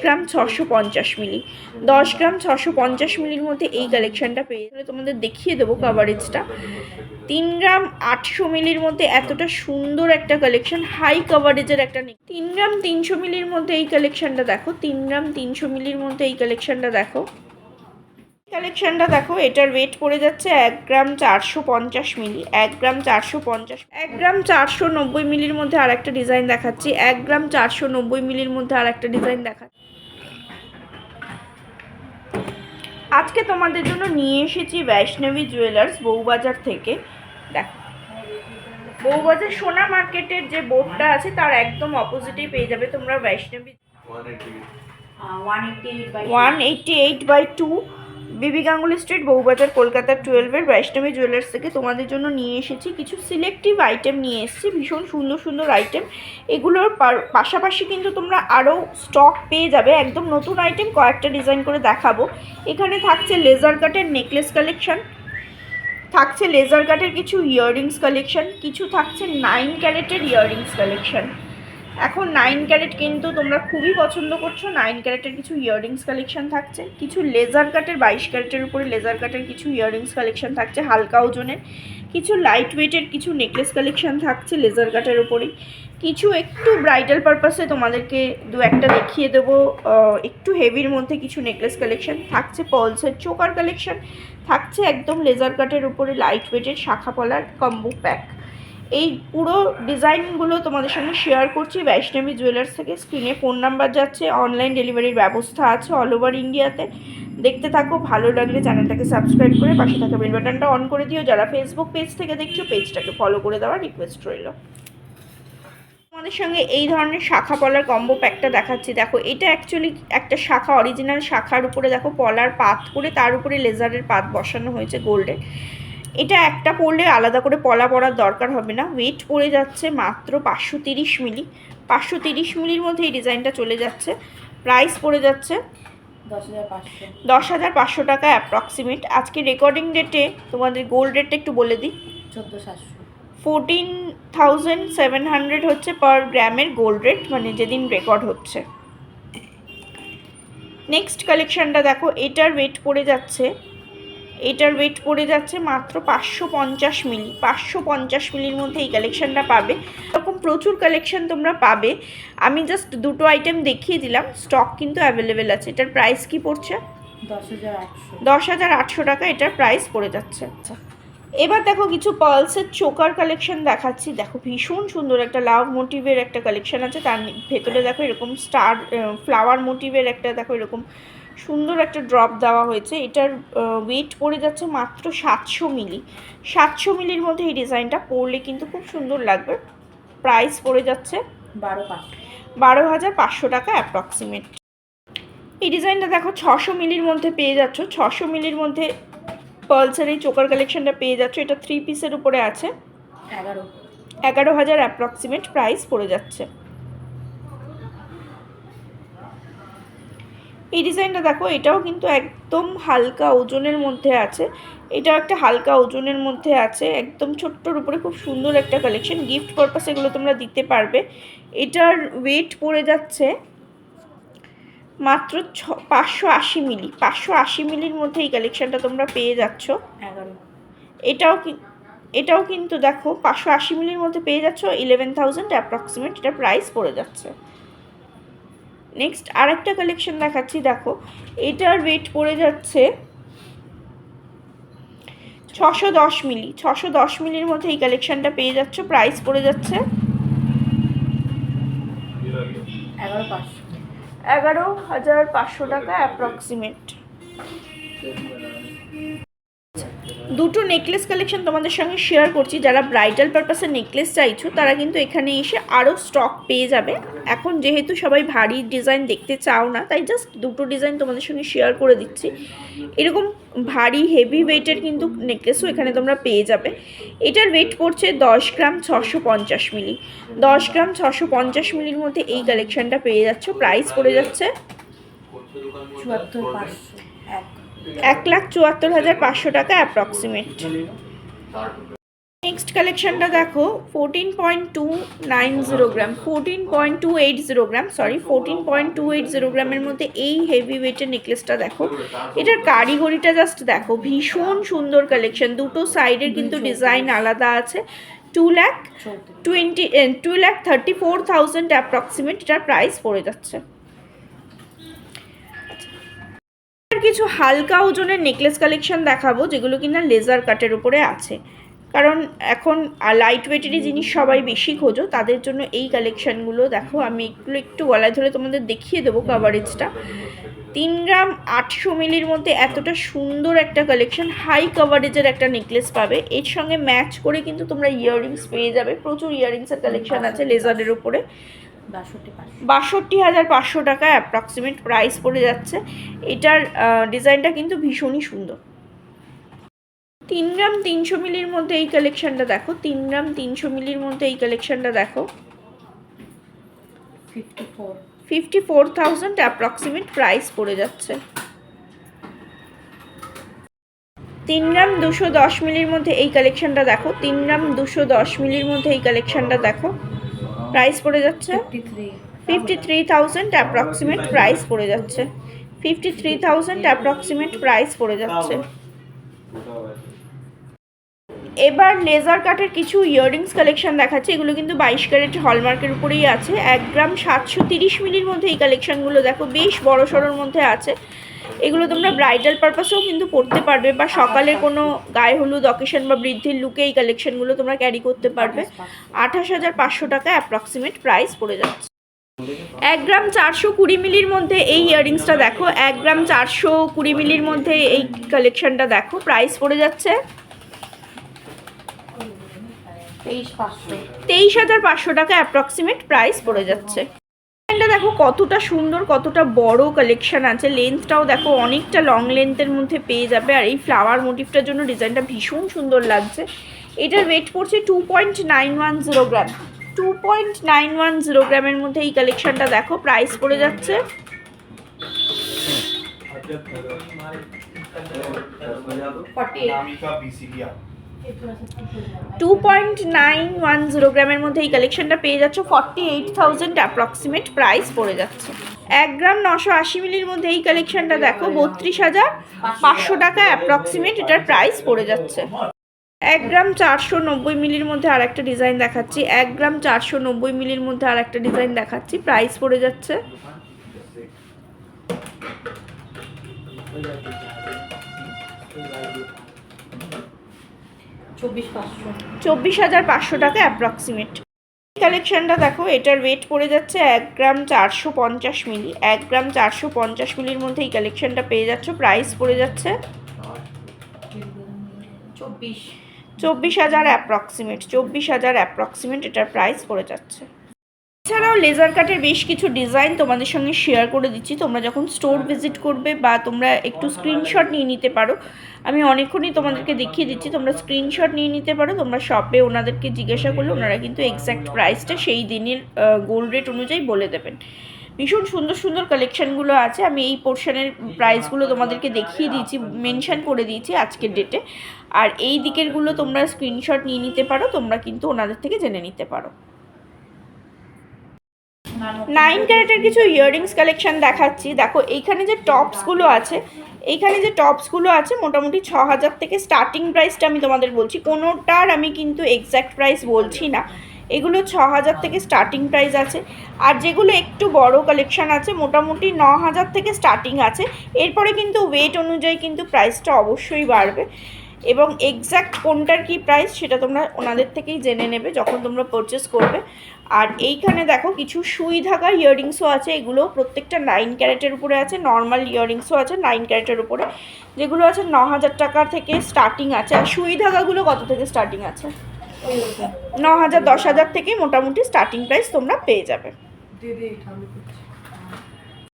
গ্রাম 650 মিলি, 10 গ্রাম 650 মিলির মধ্যে এই কালেকশানটা পেয়ে গেলে তোমাদের দেখিয়ে দেবো কাভারেজটা। 3 গ্রাম 800 মিলির মধ্যে এতটা সুন্দর একটা কালেকশন, হাই কাভারেজের একটা 3 গ্রাম 300 মিলির মধ্যে এই কালেকশানটা দেখো, 3 গ্রাম 300 মিলির মধ্যে এই কালেকশানটা দেখো। কালেকশনটা দেখো, এটার ওয়েট পড়ে যাচ্ছে 1 গ্রাম 450 মিলি, 1 গ্রাম 450, 1 গ্রাম 490 মিলির মধ্যে আর একটা ডিজাইন দেখাচ্ছি, 1 গ্রাম 490 মিলির মধ্যে আর একটা ডিজাইন দেখাচ্ছি। আজকে তোমাদের জন্য নিয়ে এসেছি বৈষ্ণবী জুয়েলার্স বউবাজার থেকে। দেখো, বউবাজার সোনা মার্কেটের যে বোর্ডটা আছে তার একদম অপোজিটেই পেয়ে যাবে তোমরা বৈষ্ণবী 188/2 বিবি গাঙ্গুলি স্ট্রিট, বউবাজার, কলকাতার 12-এর বৈষ্ণবী জুয়েলার্স থেকে তোমাদের জন্য নিয়ে এসেছি কিছু সিলেক্টিভ আইটেম নিয়ে এসেছি, ভীষণ সুন্দর সুন্দর আইটেম। এগুলোর পাশাপাশি কিন্তু তোমরা আরও স্টক পেয়ে যাবে, একদম নতুন আইটেম কয়েকটা ডিজাইন করে দেখাবো। এখানে থাকছে লেজার কাটের নেকলেস কালেকশন, থাকছে লেজার কাটের কিছু ইয়াররিংস কালেকশন, কিছু থাকছে 9 ক্যারেটের ইয়াররিংস কালেকশন। এখন 9 ক্যারেট কিন্তু তোমরা খুবই পছন্দ করছো, 9 ক্যারেটের কিছু ইয়াররিংস কালেকশন থাকছে, কিছু লেজার কাটের 22 ক্যারেটের উপরে লেজার কাটের কিছু ইয়াররিংস কালেকশন থাকছে হালকা ওজনের, কিছু লাইট ওয়েটের কিছু নেকলেস কালেকশন থাকছে লেজার কাটের উপরেই, কিছু একটু ব্রাইডাল পারপাসে তোমাদেরকে দু একটা দেখিয়ে দেবো, একটু হেভির মধ্যে কিছু নেকলেস কালেকশন থাকছে, পার্লসের চোকার কালেকশন থাকছে, একদম লেজার কাটের উপরে লাইট ওয়েটের শাখা পলার কম্বো প্যাক। এই পুরো ডিজাইনগুলো তোমাদের সঙ্গে শেয়ার করছি বৈষ্ণবী জুয়েলার্স থেকে। স্ক্রিনে ফোন নাম্বার যাচ্ছে, অনলাইন ডেলিভারির ব্যবস্থা আছে অল ওভার ইন্ডিয়াতে। দেখতে থাকো, ভালো লাগলে চ্যানেলটাকে সাবস্ক্রাইব করে পাশে থাকা বেল বাটনটা অন করে দিও। যারা ফেসবুক পেজ থেকে দেখছো পেজটাকে ফলো করে দেওয়ার রিকোয়েস্ট রইল। তোমাদের সঙ্গে এই ধরনের শাখা পলার কম্বো প্যাকটা দেখাচ্ছি। দেখো, এটা অ্যাকচুয়ালি একটা শাখা, অরিজিনাল শাখার উপরে দেখো পলার পাত করে তার উপরে লেজারের পাত বসানো হয়েছে গোল্ডের। এটা একটা পরলে আলাদা করে পলা পরার দরকার হবে না। ওয়েট পড়ে যাচ্ছে মাত্র 530 মিলি, 530 মিলির মধ্যে এই ডিজাইনটা চলে যাচ্ছে। প্রাইস পড়ে যাচ্ছে 10,500 টাকা অ্যাপ্রক্সিমেট। আজকে রেকর্ডিং ডেটে তোমাদের গোল্ড রেটটা একটু বলে দিই, 14,700 হচ্ছে পার গ্রামের গোল্ড রেট, মানে যেদিন রেকর্ড হচ্ছে। নেক্সট কালেকশানটা দেখো, এটার ওয়েট পড়ে যাচ্ছে মাত্র 550 মিলি, 550 মিলির মধ্যে এই কালেকশানটা পাবে। এরকম প্রচুর কালেকশান তোমরা পাবে, আমি জাস্ট দুটো আইটেম দেখিয়ে দিলাম, স্টক কিন্তু অ্যাভেলেবেল আছে। এটার প্রাইস কি পড়ছে? 10,800 টাকা এটার প্রাইস পড়ে যাচ্ছে। আচ্ছা, এবার দেখো কিছু পার্লসের চোকার কালেকশন দেখাচ্ছি। দেখো, ভীষণ সুন্দর একটা লাভ মোটিভের একটা কালেকশন আছে, তার ভেতরে দেখো এরকম স্টার ফ্লাওয়ার মোটিভের একটা দেখো এরকম সুন্দর একটা ড্রপ দেওয়া হয়েছে। এটার ওয়েট পড়ে যাচ্ছে মাত্র 700 মিলি, 700 মিলির মধ্যে এই ডিজাইনটা পরলে কিন্তু খুব সুন্দর লাগবে। প্রাইস পড়ে যাচ্ছে 12,500 টাকা অ্যাপ্রক্সিমেট। এই ডিজাইনটা দেখো 600 মিলির মধ্যে পেয়ে যাচ্ছ, 600 মিলির মধ্যে পার্লসের এই চোকার কালেকশনটা পেয়ে যাচ্ছ। এটা 3 পিসের উপরে আছে, 11,000 অ্যাপ্রক্সিমেট প্রাইস পড়ে যাচ্ছে। এই ডিজাইনটা দেখো, এটাও কিন্তু একদম হালকা ওজনের মধ্যে আছে, এটাও একটা হালকা ওজনের মধ্যে আছে, একদম ছোট্টর উপরে খুব সুন্দর একটা কালেকশন। গিফট পারপাসে এগুলো তোমরা দিতে পারবে। এটার ওয়েট পড়ে যাচ্ছে মাত্র 580 মিলি, 580 মিলির মধ্যে এই কালেকশানটা তোমরা পেয়ে যাচ্ছ। এটাও কিন্তু দেখো 580 মিলির মধ্যে পেয়ে যাচ্ছ, 11,000 অ্যাপ্রক্সিমেট এটা প্রাইস পড়ে যাচ্ছে। নেক্সট আরেকটা কালেকশন দেখাচ্ছি। দেখো, এটার ওয়েট পড়ে যাচ্ছে 610 মিলি, 610 মিলির মধ্যে এই কালেকশানটা পেয়ে যাচ্ছ। প্রাইস পড়ে যাচ্ছে 11,500 টাকা অ্যাপ্রক্সিমেট। দুটো নেকলেস কালেকশন তোমাদের সঙ্গে শেয়ার করছি। যারা ব্রাইডাল পারপাসে নেকলেস চাইছো তারা কিন্তু এখানে এসে আরও স্টক পেয়ে যাবে। এখন যেহেতু সবাই ভারী ডিজাইন দেখতে চাও না, তাই জাস্ট দুটো ডিজাইন তোমাদের সঙ্গে শেয়ার করে দিচ্ছি। এরকম ভারী হেভি ওয়েটের কিন্তু নেকলেসও এখানে তোমরা পেয়ে যাবে। এটার ওয়েট পড়ছে 10 গ্রাম 650 মিলি, 10 গ্রাম 650 মিলির মধ্যে এই কালেকশানটা পেয়ে যাচ্ছ। প্রাইস পড়ে যাচ্ছে 1,74,500 টাকা অ্যাপ্রক্সিমেট। নেক্সট কালেকশনটা দেখো 14.290 গ্রাম 14.280 গ্রাম 14.280 গ্রামের মধ্যে এই হেভি ওয়েটের নেকলেসটা দেখো। এটার কারিগরিটা জাস্ট দেখো, ভীষণ সুন্দর কালেকশন। দুটো সাইডের কিন্তু ডিজাইন আলাদা আছে। 2,34,000 অ্যাপ্রক্সিমেট এটার প্রাইস পড়ে যাচ্ছে। কিছু হালকা ওজনের নেকলেস কালেকশন দেখাবো যেগুলো কিনা লেজার কাটের উপরে আছে, কারণ এখন লাইট ওয়েটেরই জিনিস সবাই বেশি খোঁজো, তাদের জন্য এই কালেকশানগুলো দেখো। আমি এগুলো একটু গলায় ধরে তোমাদের দেখিয়ে দেবো কাভারেজটা। 3 গ্রাম 800 মিলির মধ্যে এতটা সুন্দর একটা কালেকশন, হাই কাভারেজের একটা নেকলেস পাবে। এর সঙ্গে ম্যাচ করে কিন্তু তোমরা ইয়াররিংস পেয়ে যাবে। প্রচুর ইয়াররিংসের কালেকশন আছে লেজারের উপরে। 62,500 টাকায় অ্যাপ্রক্সিমেট প্রাইস পড়ে যাচ্ছে। এটার ডিজাইনটা কিন্তু ভীষণই সুন্দর। 3 গ্রাম 300 মিলির মধ্যে এই কালেকশনটা দেখো। 3 গ্রাম 300 মিলির মধ্যে এই কালেকশনটা দেখো। 54,000 অ্যাপ্রক্সিমেট প্রাইস পড়ে যাচ্ছে। 3 গ্রাম 210 মিলির মধ্যে এই কালেকশনটা দেখো। 3 গ্রাম 210 মিলির মধ্যে এই কালেকশনটা দেখো। প্রাইস পড়ে যাচ্ছে 53,000 অ্যাপ্রক্সিমেট প্রাইস পড়ে যাচ্ছে। 53,000 অ্যাপ্রক্সিমেট প্রাইস পড়ে যাচ্ছে। এবার লেজার কাটের কিছু ইয়াররিংস কালেকশন দেখাচ্ছে। এগুলো কিন্তু 22 ক্যারেট হলমার্কের উপরেই আছে। 1 গ্রাম 730 মিলির মধ্যে এই কালেকশনগুলো দেখো, বেশ বড় সড়োর মধ্যে আছে। এগুলো তোমরা ব্রাইডাল পারপাসেও কিন্তু পরতে পারবে, বা সকালে কোনো গায়ে হলুদ অকেশন বা বৃদ্ধির লুকে এই কালেকশনগুলো তোমরা ক্যারি করতে পারবে। 28,500 টাকা অ্যাপ্রক্সিমেট প্রাইস পড়ে যাচ্ছে। 1 গ্রাম 420 মিলির মধ্যে এই ইয়াররিংসটা দেখো। 1 গ্রাম 420 মিলির মধ্যে এই কালেকশনটা দেখো। প্রাইস পড়ে যাচ্ছে 23,500 টাকা অ্যাপ্রক্সিমেট প্রাইস পড়ে যাচ্ছে। এটা দেখো কতটা সুন্দর, কতটা বড় কালেকশন আছে। লেন্থটাও দেখো অনেকটা লং লেন্থের মধ্যে পেয়ে যাবে। আর এই ফ্লাওয়ার মোটিভটার জন্য ডিজাইনটা ভীষণ সুন্দর লাগছে। এটার ওয়েট পড়ছে 2.910 গ্রাম। 2.910 গ্রামের মধ্যে এই কালেকশনটা দেখো। প্রাইস পড়ে যাচ্ছে 2.910 গ্রামের মধ্যে এই কালেকশনটা পেয়ে যাচ্ছে। 48,000 অ্যাপ্রক্সিমেট প্রাইস পড়ে যাচ্ছে। 1 গ্রাম 980 মিলির মধ্যে এই কালেকশনটা দেখো। 32,500 টাকা অ্যাপ্রক্সিমেট এটার প্রাইস পড়ে যাচ্ছে। 1 গ্রাম 490 মিলির মধ্যে আর একটা ডিজাইন দেখাচ্ছি। 1 গ্রাম 490 মিলির মধ্যে আর একটা ডিজাইন দেখাচ্ছি। প্রাইস পড়ে যাচ্ছে 24,500 টাকা অ্যাপ্রক্সিমেট। কালেকশনটা দেখো, এটার ওয়েট পড়ে যাচ্ছে 1 গ্রাম 450 মিলি। 1 গ্রাম 450 মিলির মধ্যে এই কালেকশনটা পেয়ে যাচ্ছে। প্রাইস পড়ে যাচ্ছে 24,000 অ্যাপ্রক্সিমেট। 24,000 অ্যাপ্রক্সিমেট এটার প্রাইস পড়ে যাচ্ছে। এছাড়াও লেজার কাটের বেশ কিছু ডিজাইন তোমাদের সঙ্গে শেয়ার করে দিচ্ছি। তোমরা যখন স্টোর ভিজিট করবে বা তোমরা একটু স্ক্রিনশট নিয়ে নিতে পারো। আমি অনেকক্ষণই তোমাদেরকে দেখিয়ে দিচ্ছি, তোমরা স্ক্রিনশট নিয়ে নিতে পারো। তোমরা শপে ওনাদেরকে জিজ্ঞাসা করলে ওনারা কিন্তু এক্স্যাক্ট প্রাইসটা সেই দিনের গোল্ড রেট অনুযায়ী বলে দেবেন। ভীষণ সুন্দর সুন্দর কালেকশানগুলো আছে। আমি এই পোর্শনের প্রাইসগুলো তোমাদেরকে দেখিয়ে দিয়েছি, মেনশন করে দিয়েছি আজকের ডেটে। আর এই দিকেরগুলো তোমরা স্ক্রিনশট নিয়ে নিতে পারো, তোমরা কিন্তু ওনাদের থেকে জেনে নিতে পারো। 9 ক্যারেটের কিছু ইয়াররিংস কালেকশন দেখাচ্ছি। দেখো এইখানে যে টপসগুলো আছে, মোটামুটি 6,000 থেকে স্টার্টিং প্রাইসটা আমি তোমাদের বলছি। কোনোটার আমি কিন্তু এক্স্যাক্ট প্রাইস বলছি না। এগুলো 6,000 থেকে স্টার্টিং প্রাইস আছে। আর যেগুলো একটু বড় কালেকশান আছে মোটামুটি 9,000 থেকে স্টার্টিং আছে। এরপরে কিন্তু ওয়েট অনুযায়ী কিন্তু প্রাইসটা অবশ্যই বাড়বে। এবং এক্স্যাক্ট কোনটার কি প্রাইস সেটা তোমরা ওনাদের থেকেই জেনে নেবে যখন তোমরা পারচেস করবে। আর এইখানে দেখো কিছু সুই ধাগা ইয়াররিংসও আছে। এগুলো প্রত্যেকটা 9 ক্যারেটের উপরে আছে। নর্মাল ইয়াররিংসও আছে 9 ক্যারেটের উপরে, যেগুলো আছে 9,000 টাকা থেকে স্টার্টিং আছে। আর সুই ধাগাগুলো কত থেকে স্টার্টিং আছে? 9,000 10,000 থেকেই মোটামুটি স্টার্টিং প্রাইস তোমরা পেয়ে যাবে।